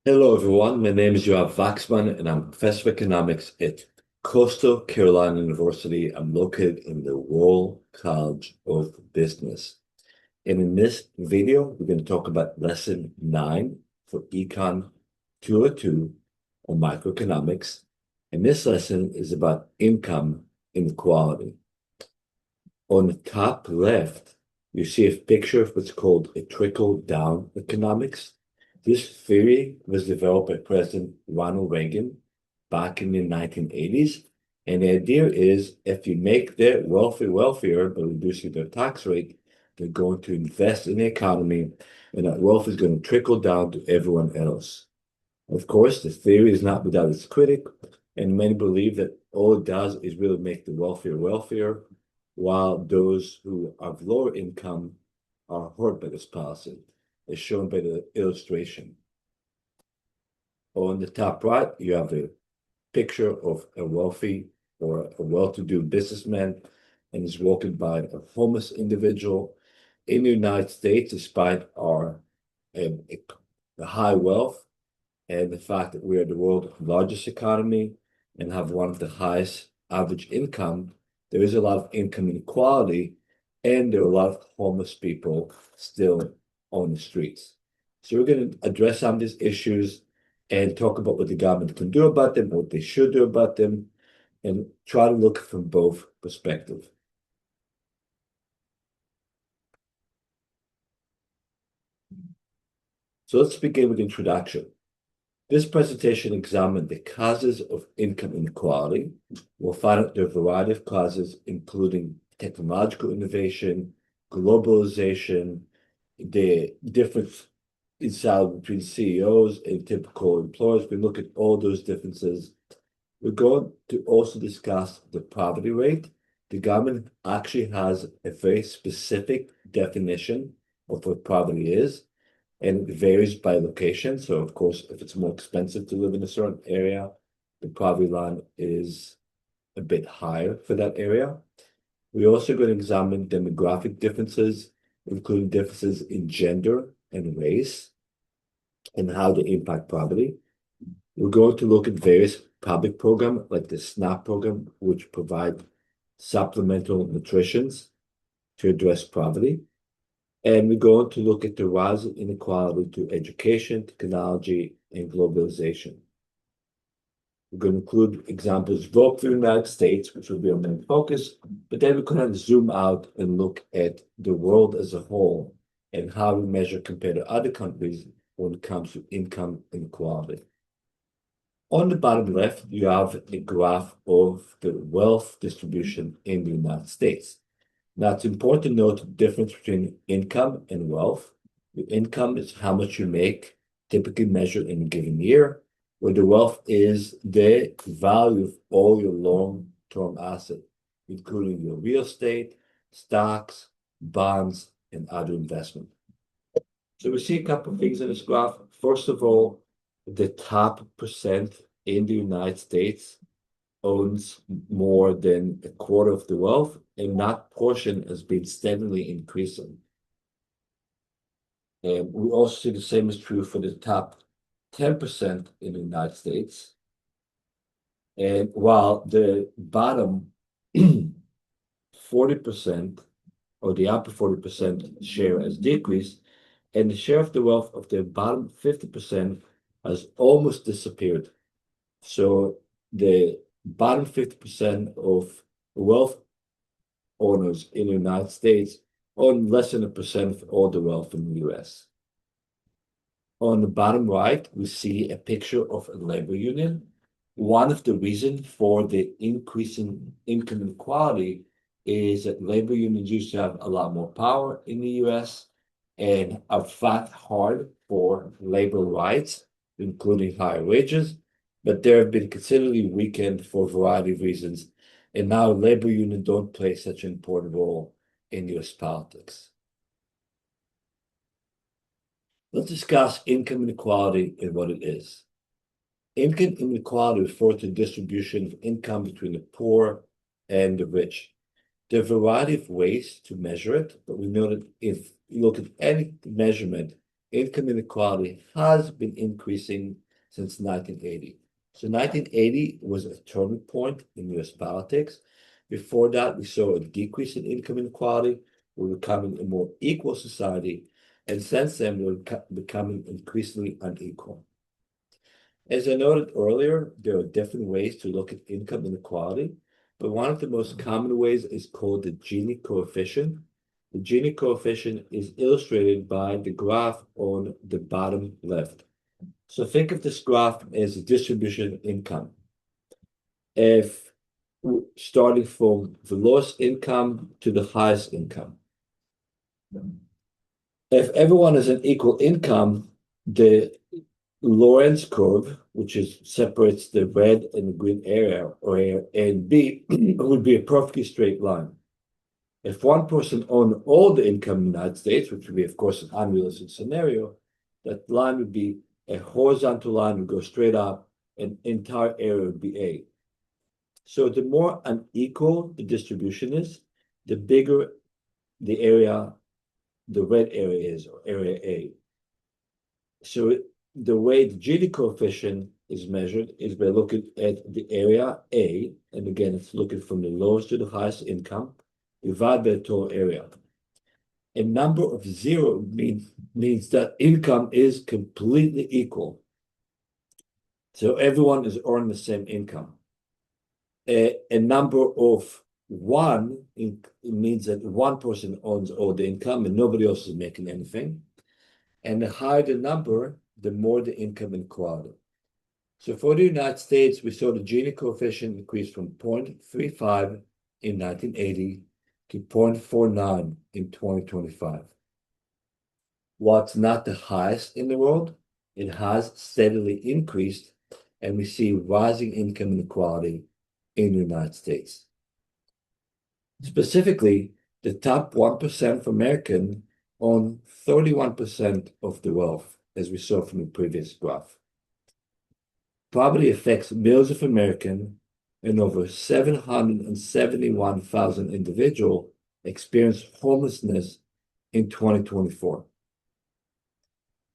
Hello, everyone. My name is Yoav Vaxman, and I'm professor of economics at Coastal Carolina University. I'm located in the Royal College of Business. And in this video, we're going to talk about lesson 9 for Econ 202 on microeconomics. And this lesson is about income inequality. On the top left, you see a picture of what's called a trickle-down economics. This theory was developed by President Ronald Reagan back in the 1980s. And the idea is if you make the wealthy wealthier by reducing their tax rate, they're going to invest in the economy, and that wealth is going to trickle down to everyone else. Of course, the theory is not without its critic, and many believe that all it does is really make the wealthier wealthier, while those who have lower income are hurt by this policy, as shown by the illustration. On the top right, you have a picture of a wealthy or a well-to-do businessman, and he's walking by a homeless individual. In the United States, despite our high wealth, and the fact that we are the world's largest economy and have one of the highest average income, there is a lot of income inequality, and there are a lot of homeless people still on the streets. So we're going to address some of these issues and talk about what the government can do about them, what they should do about them, and try to look from both perspectives. So let's begin with introduction. This presentation examined the causes of income inequality. We'll find out there are a variety of causes, including technological innovation, globalization, the difference in salary between CEOs and typical employers. We look at all those differences. We're going to also discuss the poverty rate. The government actually has a very specific definition of what poverty is, and it varies by location. So, of course, if it's more expensive to live in a certain area, the poverty line is a bit higher for that area. We're also going to examine demographic differences, including differences in gender and race, and how they impact poverty. We're going to look at various public programs like the SNAP program, which provide supplemental nutrition to address poverty. And we're going to look at the rise of inequality to education, technology, and globalization. We're going to include examples both for the United States, which will be our main focus, but then we're going to zoom out and look at the world as a whole and how we measure compared to other countries when it comes to income inequality. On the bottom left, you have a graph of the wealth distribution in the United States. Now, it's important to note the difference between income and wealth. The income is how much you make, typically measured in a given year, where the wealth is the value of all your long-term assets, including your real estate, stocks, bonds, and other investments. So we see a couple of things in this graph. First of all, the top percent in the United States owns more than a quarter of the wealth, and that portion has been steadily increasing. And we also see the same is true for the top 10% in the United States. And while the bottom 40% or the upper 40% share has decreased, and the share of the wealth of the bottom 50% has almost disappeared. So the bottom 50% of wealth owners in the United States own less than 1% of all the wealth in the US. On the bottom right, we see a picture of a labor union. One of the reasons for the increasing income inequality is that labor unions used to have a lot more power in the US and have fought hard for labor rights, including higher wages, but they have been considerably weakened for a variety of reasons, and now labor unions don't play such an important role in US politics. Let's discuss income inequality and what it is. Income inequality refers to the distribution of income between the poor and the rich. There are a variety of ways to measure it, but we know that if you look at any measurement, income inequality has been increasing since 1980. So 1980 was a turning point in US politics. Before that, we saw a decrease in income inequality. We're becoming a more equal society. And since then, we're becoming increasingly unequal. As I noted earlier, there are different ways to look at income inequality, but one of the most common ways is called the Gini coefficient. The Gini coefficient is illustrated by the graph on the bottom left. So think of this graph as a distribution of income. If starting from the lowest income to the highest income. If everyone has an equal income, the Lorenz curve, which separates the red and the green area, or A and B, would be a perfectly straight line. If one person owned all the income in the United States, which would be, of course, an unrealistic scenario, that line would be a horizontal line, would go straight up, and entire area would be A. So the more unequal the distribution is, the bigger the area, the red area is, or area A. So the way the Gini coefficient is measured is by looking at the area A, and again, it's looking from the lowest to the highest income, divided by the total area. A number of zero means that income is completely equal. So everyone is earning the same income. A number of one means that one person owns all the income and nobody else is making anything. And the higher the number, the more the income inequality. So for the United States, we saw the Gini coefficient increase from 0.35 in 1980 to 0.49 in 2025. While it's not the highest in the world, it has steadily increased, and we see rising income inequality in the United States. Specifically, the top 1% of Americans own 31% of the wealth, as we saw from the previous graph. Poverty affects millions of Americans, and over 771,000 individuals experienced homelessness in 2024.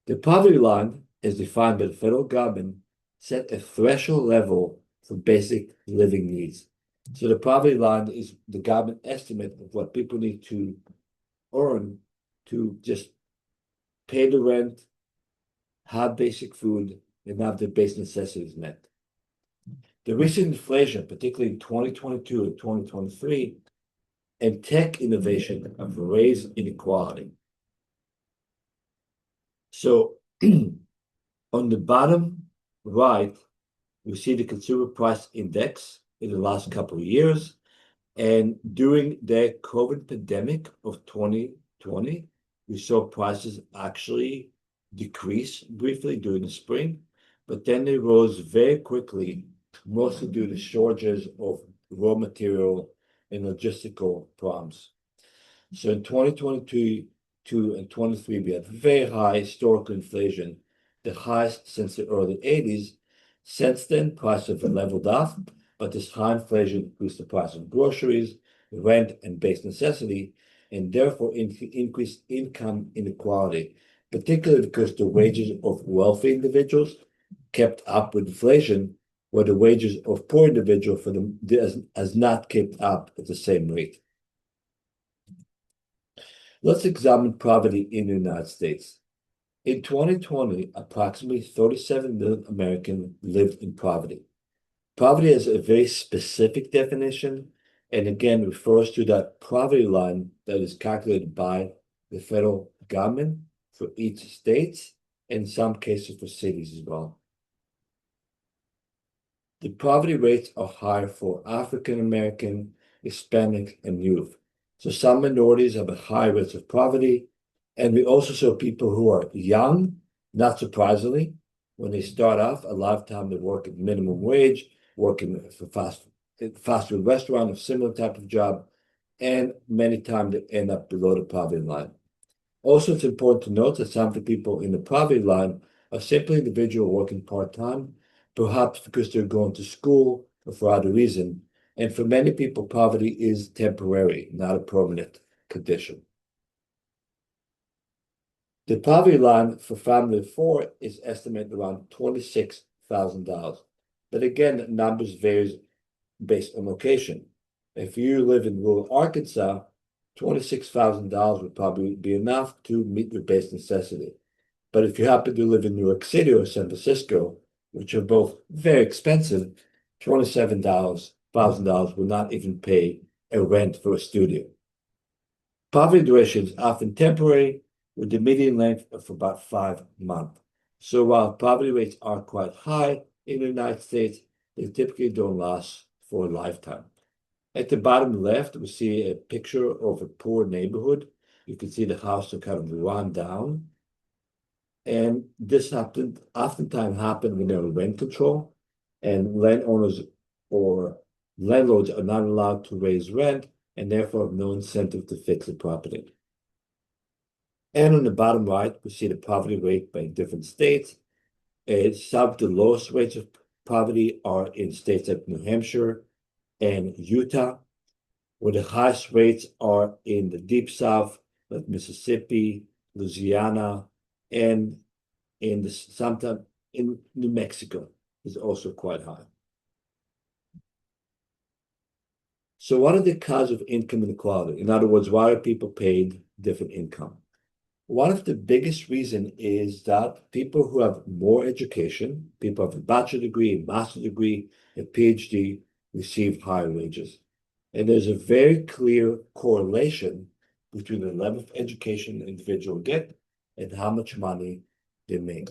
The poverty line, as defined by the federal government, set a threshold level for basic living needs. So the poverty line is the government estimate of what people need to earn to just pay the rent, have basic food, and have their basic necessities met. The recent inflation, particularly in 2022 and 2023, and tech innovation have raised inequality. So on the bottom right, we see the consumer price index in the last couple of years. And during the COVID pandemic of 2020, we saw prices actually decrease briefly during the spring, but then they rose very quickly, mostly due to shortages of raw material and logistical problems. So in 2022 and 23, we had very high historical inflation, the highest since the early 80s. Since then, prices have leveled off, but this high inflation increased the price of groceries, rent, and basic necessity, and therefore increased income inequality, particularly because the wages of wealthy individuals kept up with inflation, where the wages of poor individuals has not kept up at the same rate. Let's examine poverty in the United States. In 2020, approximately 37 million Americans lived in poverty. Poverty has a very specific definition, and again refers to that poverty line that is calculated by the federal government for each state, and in some cases for cities as well. The poverty rates are higher for African American, Hispanic, and youth. So some minorities have a high risk of poverty, and we also saw people who are young, not surprisingly, when they start off, a lot of time they work at minimum wage, working for fast food restaurant or similar type of job, and many times they end up below the poverty line. Also, it's important to note that some of the people in the poverty line are simply individuals working part-time, perhaps because they're going to school or for other reason. And for many people, poverty is temporary, not a permanent condition. The poverty line for family of four is estimated around $26,000. But again, numbers vary based on location. If you live in rural Arkansas, $26,000 would probably be enough to meet your basic necessity. But if you happen to live in New York City or San Francisco, which are both very expensive, $27,000 will not even pay a rent for a studio. Poverty duration is often temporary, with the median length of about 5 months. So while poverty rates are quite high in the United States, they typically don't last for a lifetime. At the bottom left, we see a picture of a poor neighborhood. You can see the house are kind of run down. And this oftentimes happen when there are rent control, and landowners or landlords are not allowed to raise rent and therefore have no incentive to fix the property. And on the bottom right, we see the poverty rate by different states. Some of the lowest rates of poverty are in states like New Hampshire and Utah, where the highest rates are in the Deep South, like Mississippi, Louisiana, and sometimes in New Mexico is also quite high. So what are the causes of income inequality? In other words, why are people paid different income? One of the biggest reasons is that people who have more education, people who have a bachelor degree, a master's degree, a PhD, receive higher wages. And there's a very clear correlation between the level of education an individual get and how much money they make.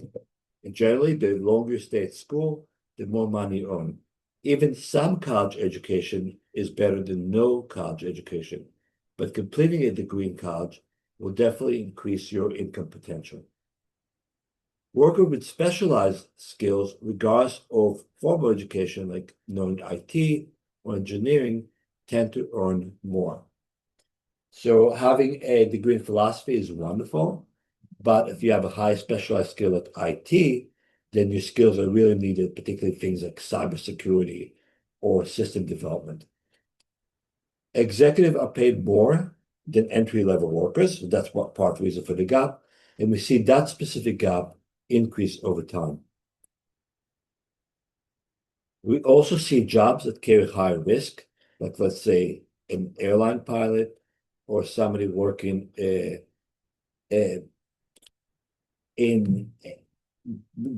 And generally, the longer you stay at school, the more money you earn. Even some college education is better than no college education, but completing a degree in college will definitely increase your income potential. Workers with specialized skills, regardless of formal education, like knowing IT or engineering, tend to earn more. So having a degree in philosophy is wonderful, but if you have a high specialized skill at IT, then your skills are really needed, particularly things like cybersecurity or system development. Executives are paid more than entry-level workers. So that's what part of the reason for the gap. And we see that specific gap increase over time. We also see jobs that carry higher risk, like let's say an airline pilot or somebody working in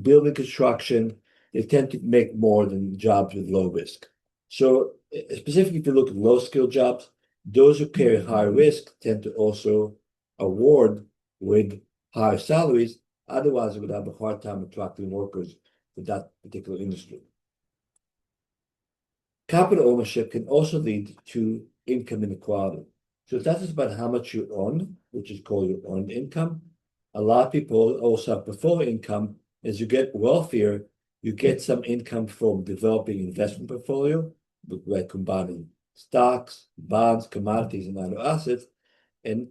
building construction. They tend to make more than jobs with low risk. So specifically, if you look at low-skill jobs, those who carry higher risk tend to also award with higher salaries. Otherwise, we would have a hard time attracting workers for that particular industry. Capital ownership can also lead to income inequality. So that is about how much you earn, which is called your earned income. A lot of people also have portfolio income. As you get wealthier, you get some income from developing investment portfolio, like combining stocks, bonds, commodities, and other assets. And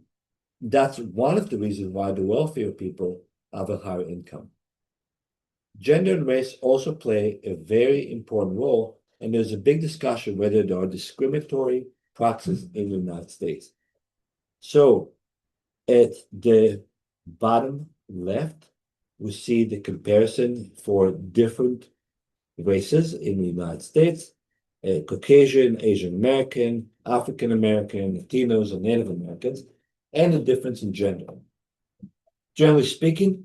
that's one of the reasons why the wealthier people have a higher income. Gender and race also play a very important role, and there's a big discussion whether there are discriminatory practices in the United States. So at the bottom left, we see the comparison for different races in the United States, Caucasian, Asian American, African American, Latinos, and Native Americans, and the difference in gender. Generally speaking,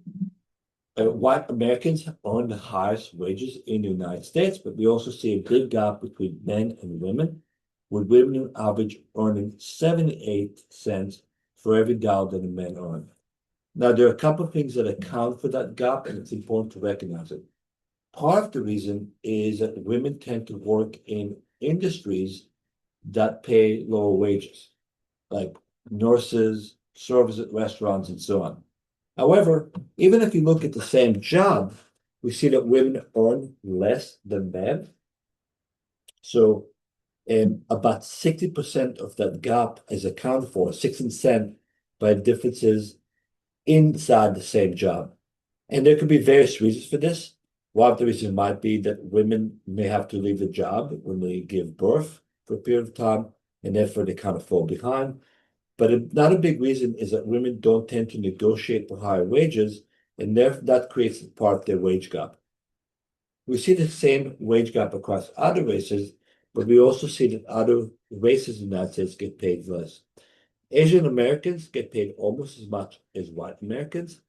white Americans earn the highest wages in the United States, but we also see a big gap between men and women, with women on average earning 78 cents for every dollar that the men earn. Now, there are a couple of things that account for that gap, and it's important to recognize it. Part of the reason is that women tend to work in industries that pay lower wages, like nurses, service at restaurants, and so on. However, even if you look at the same job, we see that women earn less than men. So about 60% of that gap is accounted for, 16% by differences inside the same job. And there could be various reasons for this. One of the reasons might be that women may have to leave the job when they give birth for a period of time, and therefore they kind of fall behind. But not a big reason is that women don't tend to negotiate for higher wages, and therefore that creates part of their wage gap. We see the same wage gap across other races, but we also see that other races in the United States get paid less. Asian Americans get paid almost as much as white Americans,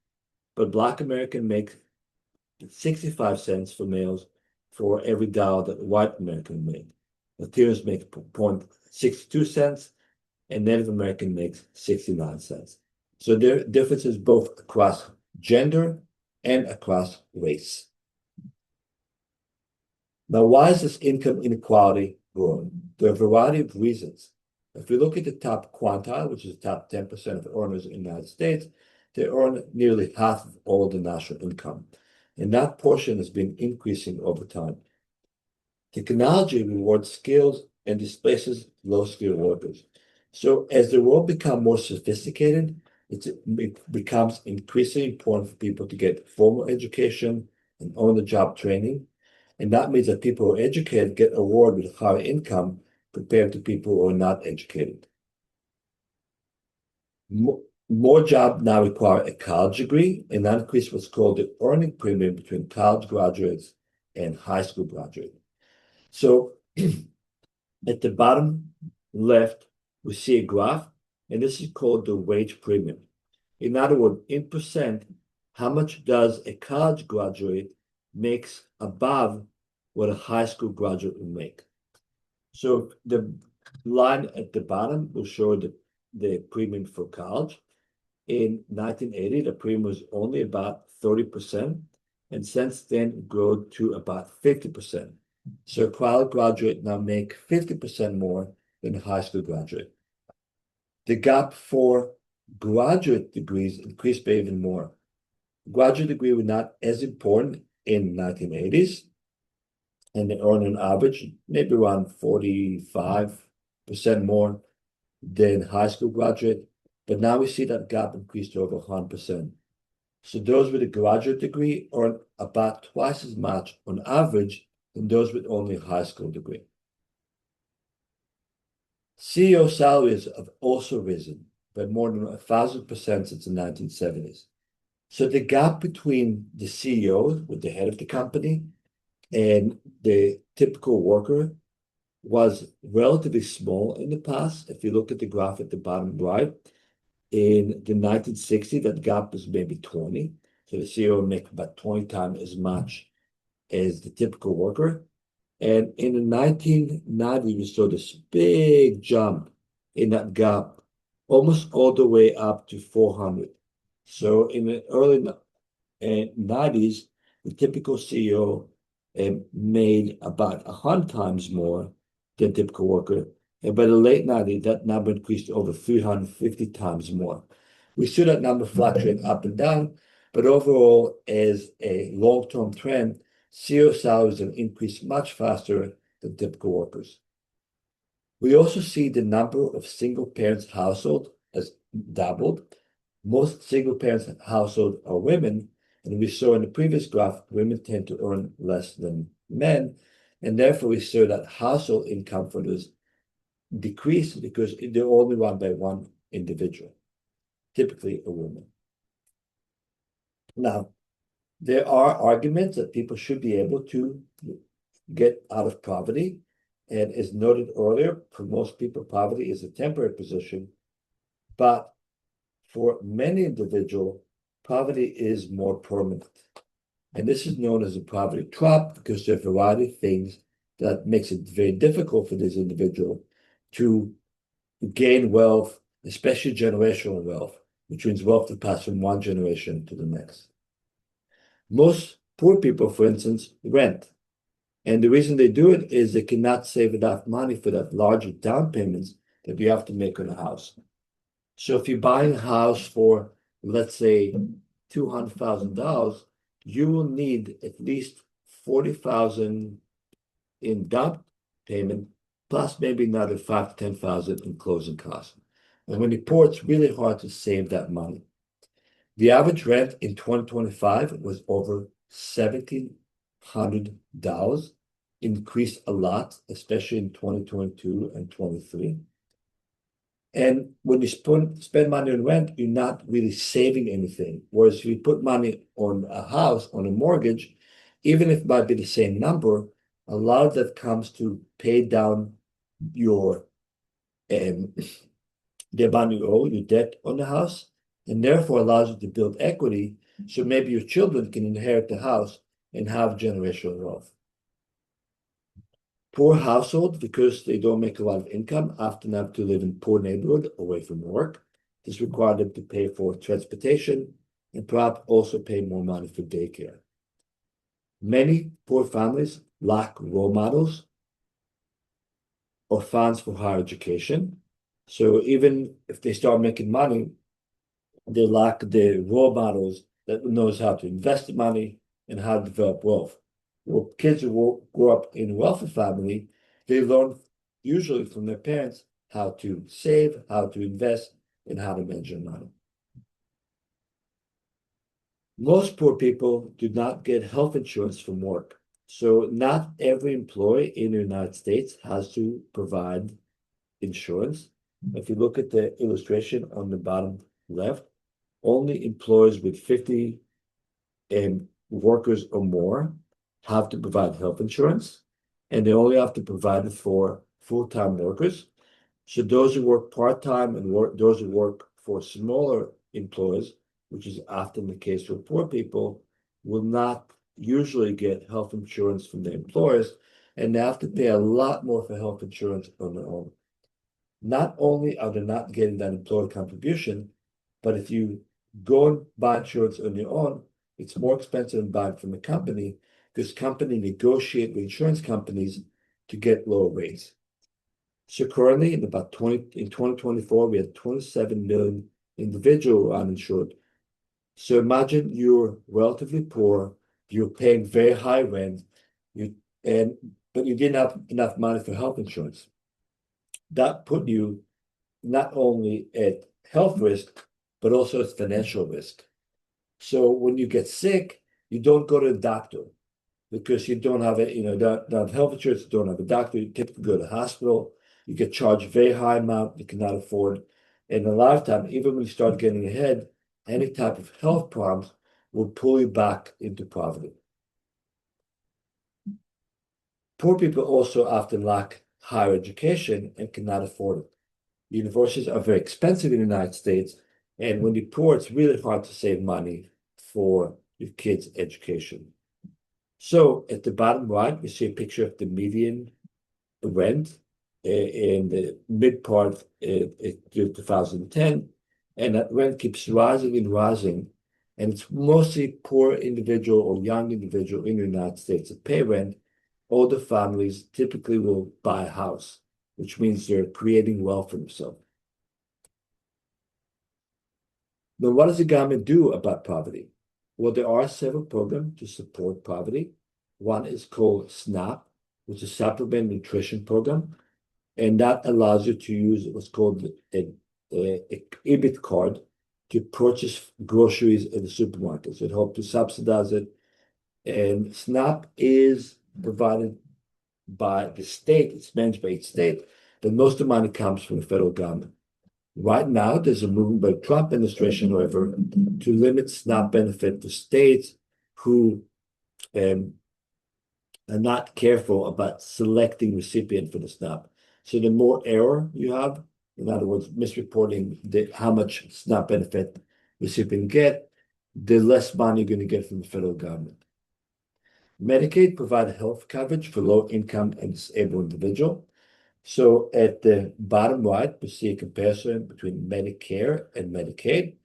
but Black Americans make 65 cents for males for every dollar that white American make. Latinos make 0.62 cents, and Native American makes 69 cents. So there are differences both across gender and across race. Now, why is this income inequality growing? There are a variety of reasons. If we look at the top quintile, which is the top 10% of earners in the United States, they earn nearly half of all the national income. And that portion has been increasing over time. Technology rewards skills and displaces low-skilled workers. So as the world becomes more sophisticated, it becomes increasingly important for people to get formal education and on-the-job training. And that means that people who are educated get awarded with higher income compared to people who are not educated. More jobs now require a college degree, and that increases what's called the earning premium between college graduates and high school graduates. So at the bottom left, we see a graph, and this is called the wage premium. In other words, in percent, how much does a college graduate makes above what a high school graduate would make? So the line at the bottom will show the premium for college. In 1980, the premium was only about 30%, and since then it grew to about 50%. So a college graduate now make 50% more than a high school graduate. The gap for graduate degrees increased by even more. Graduate degree were not as important in 1980s, and they earn on average maybe around 45% more than high school graduate. But now we see that gap increase to over 100%. So those with a graduate degree earn about twice as much on average than those with only a high school degree. CEO salaries have also risen by more than 1,000% since the 1970s. So the gap between the CEO, with the head of the company, and the typical worker was relatively small in the past. If you look at the graph at the bottom right, in the 1960s, that gap was maybe 20. So the CEO would make about 20 times as much as the typical worker. And in the 1990s, we saw this big jump in that gap, almost all the way up to 400. So in the early 90s, the typical CEO made about 100 times more than typical worker. And by the late 90s, that number increased to over 350 times more. We see that number fluctuate up and down, but overall, as a long-term trend, CEO salaries have increased much faster than typical workers. We also see the number of single parents household has doubled. Most single parents household are women, and we saw in the previous graph, women tend to earn less than men, and therefore we saw that household income for those decrease because they're only run by one individual, typically a woman. Now, there are arguments that people should be able to get out of poverty. And as noted earlier, for most people, poverty is a temporary position. But for many individuals, poverty is more permanent. And this is known as a poverty trap because there are a variety of things that makes it very difficult for this individual to gain wealth, especially generational wealth, which means wealth that passes from one generation to the next. Most poor people, for instance, rent. And the reason they do it is they cannot save enough money for that larger down payments that you have to make on a house. So if you're buying a house for, let's say, $200,000, you will need at least $40,000 in down payment, plus maybe another $5,000 to $10,000 in closing costs. And when you're poor, it's really hard to save that money. The average rent in 2025 was over $1,700, increased a lot, especially in 2022 and 23. And when you spend money on rent, you're not really saving anything. Whereas if you put money on a house, on a mortgage, even if it might be the same number, a lot of that comes to pay down your um, the amount you owe, your debt on the house, and therefore allows you to build equity. So maybe your children can inherit the house and have generational wealth. Poor households, because they don't make a lot of income, often have to live in poor neighborhood away from work. This requires them to pay for transportation and perhaps also pay more money for daycare. Many poor families lack role models or funds for higher education. So even if they start making money, they lack the role models that knows how to invest the money and how to develop wealth. Well, kids who grow up in a wealthy family, they learn usually from their parents how to save, how to invest, and how to manage their money. Most poor people do not get health insurance from work. So not every employee in the United States has to provide insurance. If you look at the illustration on the bottom left, only employers with 50 workers or more have to provide health insurance, and they only have to provide it for full-time workers. So those who work part-time and those who work for smaller employers, which is often the case for poor people, will not usually get health insurance from their employers, and they have to pay a lot more for health insurance on their own. Not only are they not getting that employer contribution, but if you go and buy insurance on your own, it's more expensive than buying from a company because companies negotiate with insurance companies to get lower rates. So currently, in 2024, we had 27 million individuals uninsured. So imagine you're relatively poor, you're paying very high rent, but you didn't have enough money for health insurance. That put you not only at health risk, but also at financial risk. So when you get sick, you don't go to the doctor because you don't have don't have health insurance, you don't have a doctor. You typically go to the hospital. You get charged a very high amount you cannot afford. And a lot of time, even when you start getting ahead, any type of health problems will pull you back into poverty. Poor people also often lack higher education and cannot afford it. Universities are very expensive in the United States, and when you're poor, it's really hard to save money for your kids' education. So at the bottom right, we see a picture of the median rent in the mid part of 2010, and that rent keeps rising and rising, and it's mostly poor individual or young individual in the United States that pay rent. Older families typically will buy a house, which means they're creating wealth for themselves. Now, what does the government do about poverty? Well, there are several programs to support poverty. One is called SNAP, which is Supplement Nutrition Program, and that allows you to use what's called an EBIT card to purchase groceries in the supermarket. So it helps to subsidize it. And SNAP is provided by the state, it's managed by each state, but most of the money comes from the federal government. Right now, there's a movement by the Trump administration, however, to limit SNAP benefit to states who are not careful about selecting recipient for the SNAP. So the more error you have, in other words, misreporting how much SNAP benefit recipient get, the less money you're going to get from the federal government. Medicaid provides health coverage for low-income and disabled individuals. So at the bottom right, we see a comparison between Medicare and Medicaid.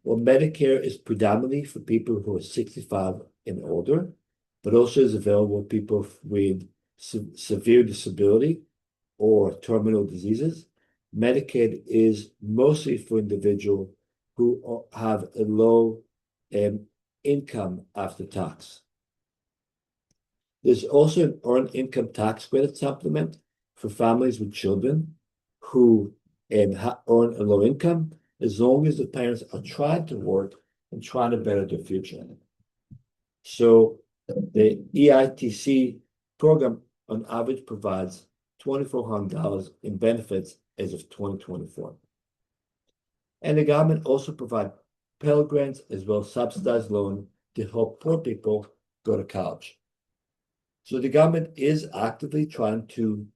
Well, Medicare is predominantly for people who are 65 and older, but also is available to people with severe disability or terminal diseases. Medicaid is mostly for individuals who have a low income after tax. There's also an earned income tax credit supplement for families with children who earn a low income, as long as the parents are trying to work and trying to better their future. So the EITC program on average provides $2,400 in benefits as of 2024. And the government also provides Pell Grants as well as subsidized loan to help poor people go to college. So the government is actively trying to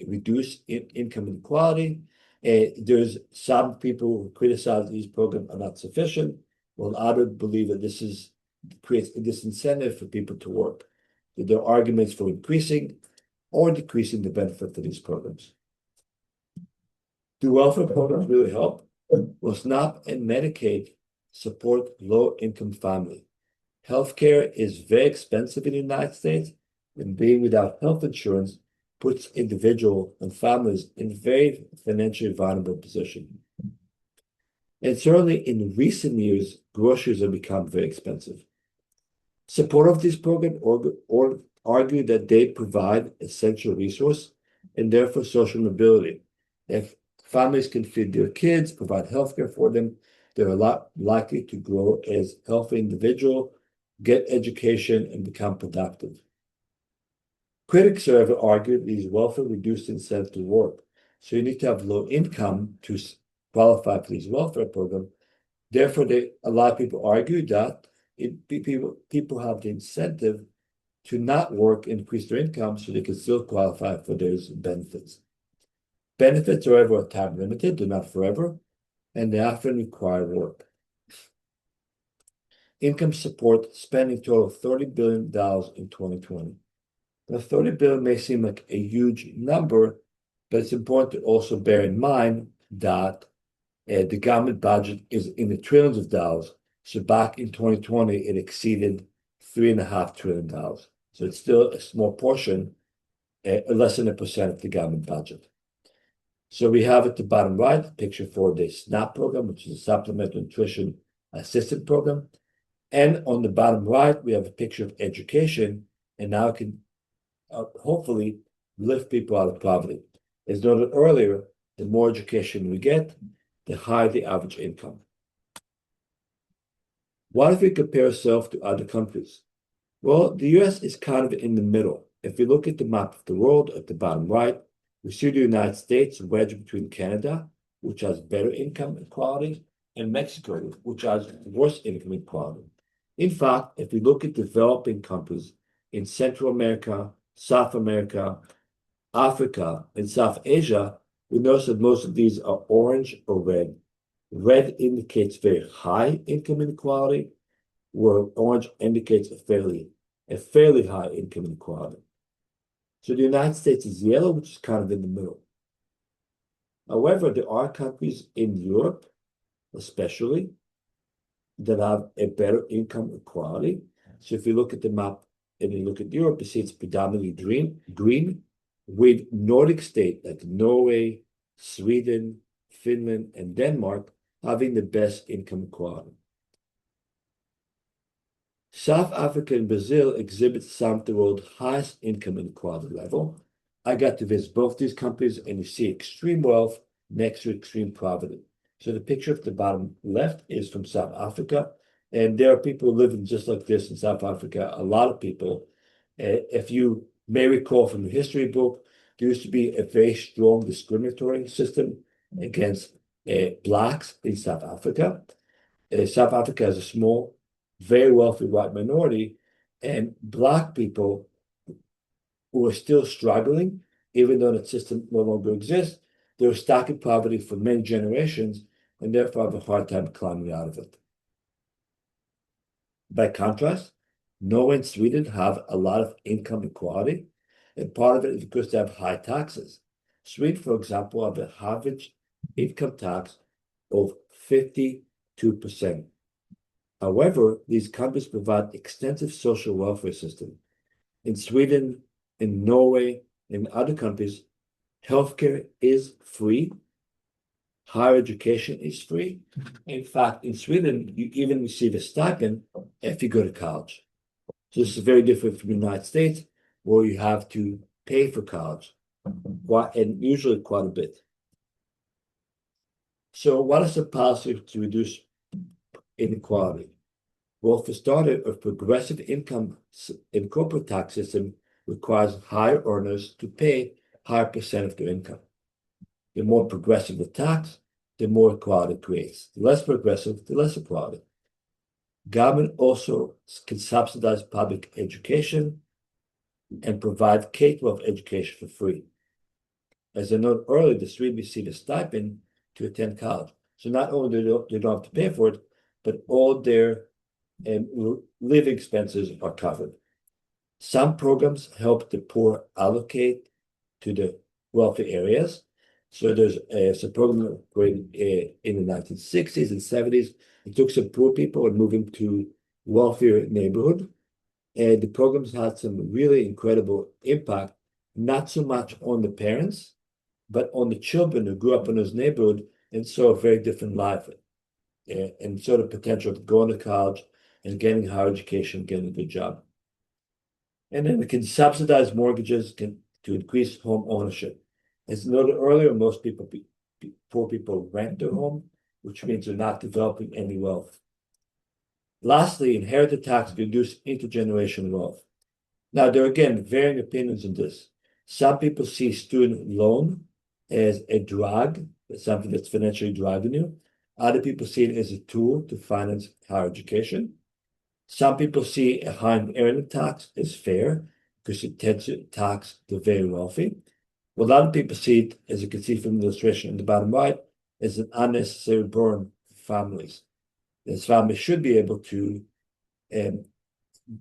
reduce income inequality. There's some people who criticize these programs are not sufficient, while others believe that this creates a disincentive for people to work. There are arguments for increasing or decreasing the benefit of these programs. Do welfare programs really help? Well, SNAP and Medicaid support low-income families. Healthcare is very expensive in the United States, and being without health insurance puts individuals and families in a very financially vulnerable position. And certainly in recent years, groceries have become very expensive. Supporters of this program or argue that they provide essential resource and therefore social mobility. If families can feed their kids, provide healthcare for them, they're a lot likely to grow as healthy individual, get education, and become productive. Critics, however, argue these welfare reduce the incentive to work. So you need to have low income to qualify for these welfare programs. Therefore, a lot of people argue that people have the incentive to not work, increase their income, so they can still qualify for those benefits. Benefits, however, are time limited, they're not forever, and they often require work. Income support spending total of $30 billion in 2020. The 30 billion may seem like a huge number, but it's important to also bear in mind that the government budget is in the trillions of dollars. So back in 2020, it exceeded $3.5 trillion. So it's still a small portion, less than 1% of the government budget. So we have at the bottom right a picture for the SNAP program, which is a Supplemental Nutrition Assistance Program. And on the bottom right, we have a picture of education, and now it can hopefully lift people out of poverty. As noted earlier, the more education we get, the higher the average income. What if we compare ourselves to other countries? Well, the US is kind of in the middle. If you look at the map of the world at the bottom right, we see the United States wedged between Canada, which has better income equality, and Mexico, which has worse income equality. In fact, if we look at developing countries in Central America, South America, Africa, and South Asia, we notice that most of these are orange or red. Red indicates very high income inequality, where orange indicates a fairly high income inequality. So the United States is yellow, which is kind of in the middle. However, there are countries in Europe, especially, that have a better income equality. So if you look at the map and you look at Europe, you see it's predominantly green, with Nordic states like Norway, Sweden, Finland, and Denmark having the best income equality. South Africa and Brazil exhibit some of the world's highest income inequality level. I got to visit both these countries, and you see extreme wealth next to extreme poverty. So the picture at the bottom left is from South Africa, and there are people living just like this in South Africa, a lot of people. If you may recall from the history book, there used to be a very strong discriminatory system against Blacks in South Africa. South Africa has a small, very wealthy white minority, and Black people who are still struggling, even though that system no longer exists, they were stuck in poverty for many generations and therefore have a hard time climbing out of it. By contrast, Norway and Sweden have a lot of income equality, and part of it is because they have high taxes. Sweden, for example, have an average income tax of 52%. However, these countries provide extensive social welfare system. In Sweden, in Norway, in other countries, healthcare is free. Higher education is free. In fact, in Sweden, you even receive a stipend if you go to college. So this is very different from the United States, where you have to pay for college, and usually quite a bit. So what is the policy to reduce inequality? Well, for starters, a progressive income and corporate tax system requires higher earners to pay higher percent of their income. The more progressive the tax, the more equality it creates. The less progressive, the less equality. Government also can subsidize public education and provide K-12 education for free. As I noted earlier, the student receive a stipend to attend college. So not only they don't have to pay for it, but all their living expenses are covered. Some programs help the poor allocate to the wealthy areas. So there's a program created in the 1960s and 70s. It took some poor people and moved them to wealthier neighborhood. And the programs had some really incredible impact, not so much on the parents, but on the children who grew up in those neighborhoods and saw a very different life and saw the potential of going to college and getting higher education, getting a good job. And then we can subsidize mortgages to increase home ownership. As noted earlier, most people, poor people rent their home, which means they're not developing any wealth. Lastly, inheritance tax reduce intergenerational wealth. Now, there are again varying opinions on this. Some people see student loan as a drag, something that's financially driving you. Other people see it as a tool to finance higher education. Some people see a high earning tax as fair because it tends to tax the very wealthy. Well, a lot of people see it, as you can see from the illustration in the bottom right, as an unnecessary burden for families. As families should be able to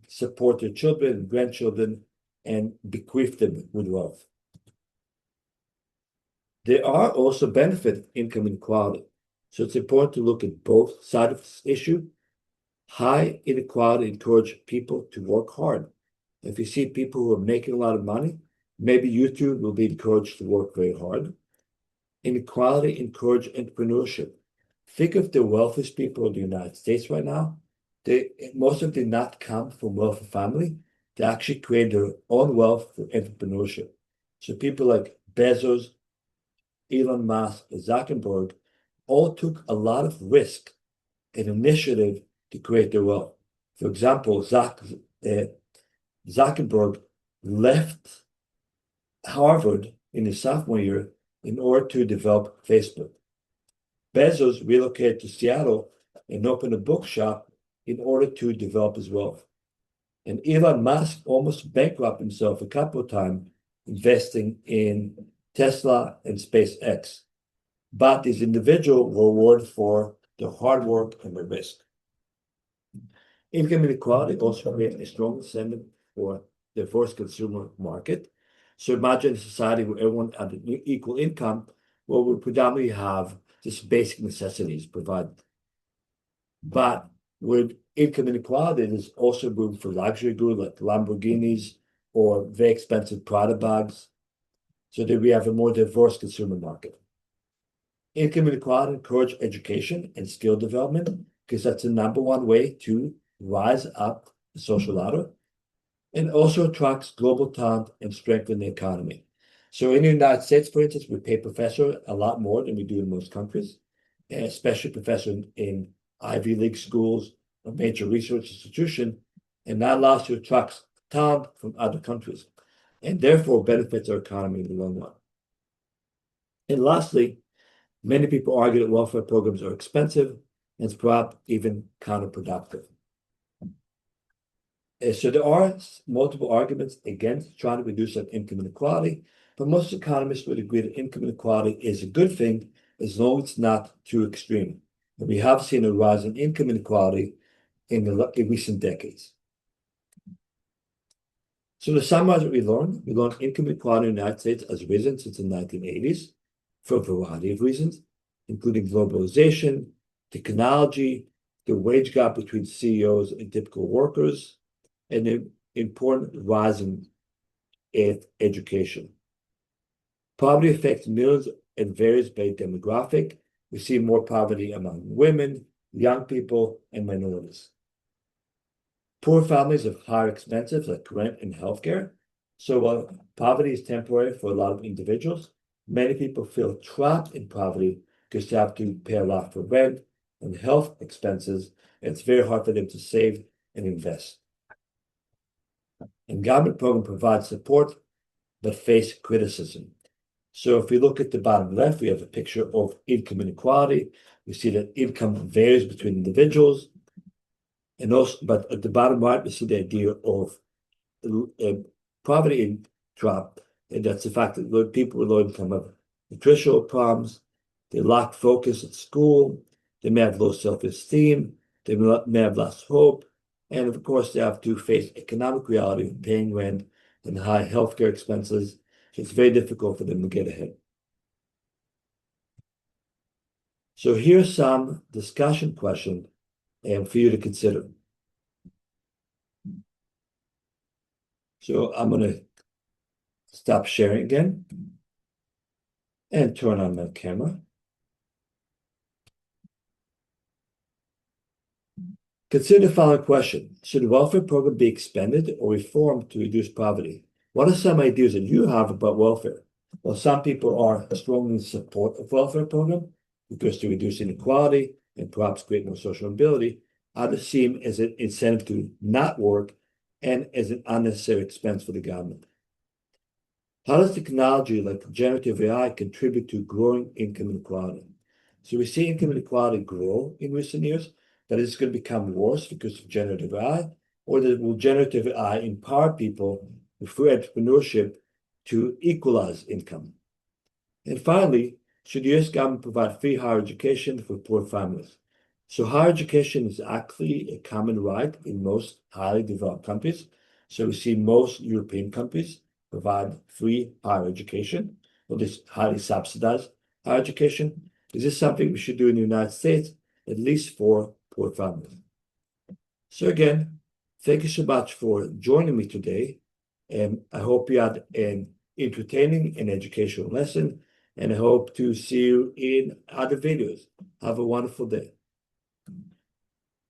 support their children and grandchildren and bequeath them with wealth. There are also benefits of income inequality. So it's important to look at both sides of this issue. High inequality encourages people to work hard. If you see people who are making a lot of money, maybe you too will be encouraged to work very hard. Inequality encourages entrepreneurship. Think of the wealthiest people in the United States right now. Most of them did not come from wealthy family. They actually created their own wealth through entrepreneurship. So people like Bezos, Elon Musk, and Zuckerberg all took a lot of risk and initiative to create their wealth. For example, Zuckerberg left Harvard in his sophomore year in order to develop Facebook. Bezos relocated to Seattle and opened a bookshop in order to develop his wealth. And Elon Musk almost bankrupted himself a couple of times investing in Tesla and SpaceX. But these individuals were rewarded for their hard work and their risk. Income inequality also creates a strong incentive for the diverse consumer market. So imagine a society where everyone had equal income, where we predominantly have just basic necessities provided. But with income inequality, there's also room for luxury goods like Lamborghinis or very expensive Prada bags, so that we have a more diverse consumer market. Income inequality encourages education and skill development because that's the number one way to rise up the social ladder, and also attracts global talent and strengthen the economy. So in the United States, for instance, we pay professors a lot more than we do in most countries, especially professors in Ivy League schools or major research institution, and that allows you to attract talent from other countries, and therefore benefits our economy in the long run. And lastly, many people argue that welfare programs are expensive and perhaps even counterproductive. So there are multiple arguments against trying to reduce income inequality, but most economists would agree that income inequality is a good thing as long as it's not too extreme. And we have seen a rise in income inequality in recent decades. So to summarize what we learned income inequality in the United States has risen since the 1980s for a variety of reasons, including globalization, technology, the wage gap between CEOs and typical workers, and the important rise in education. Poverty affects millions and varies by demographic. We see more poverty among women, young people, and minorities. Poor families have higher expenses like rent and healthcare. So while poverty is temporary for a lot of individuals, many people feel trapped in poverty because they have to pay a lot for rent and health expenses, and it's very hard for them to save and invest. And government programs provide support, but face criticism. So if we look at the bottom left, we have a picture of income inequality. We see that income varies between individuals. And also, but at the bottom right, we see the idea of poverty drop, and that's the fact that people with low income have nutritional problems, they lack focus at school, they may have low self-esteem, they may have lost hope, and of course, they have to face economic reality of paying rent and high healthcare expenses. So it's very difficult for them to get ahead. So here's some discussion questions for you to consider. So I'm going to stop sharing again and turn on my camera. Consider the following question. Should the welfare program be expanded or reformed to reduce poverty? What are some ideas that you have about welfare? Well, some people are strongly in support of welfare program because they reduce inequality and perhaps create more social mobility. Others see them as an incentive to not work and as an unnecessary expense for the government. How does technology like generative AI contribute to growing income inequality? So we see income inequality grow in recent years, that it's going to become worse because of generative AI, or that will generative AI empower people through entrepreneurship to equalize income? And finally, should the U.S. government provide free higher education for poor families? So higher education is actually a common right in most highly developed countries. So we see most European countries provide free higher education, or this highly subsidized higher education. Is this something we should do in the United States, at least for poor families? So again, thank you so much for joining me today. And I hope you had an entertaining and educational lesson. And I hope to see you in other videos. Have a wonderful day.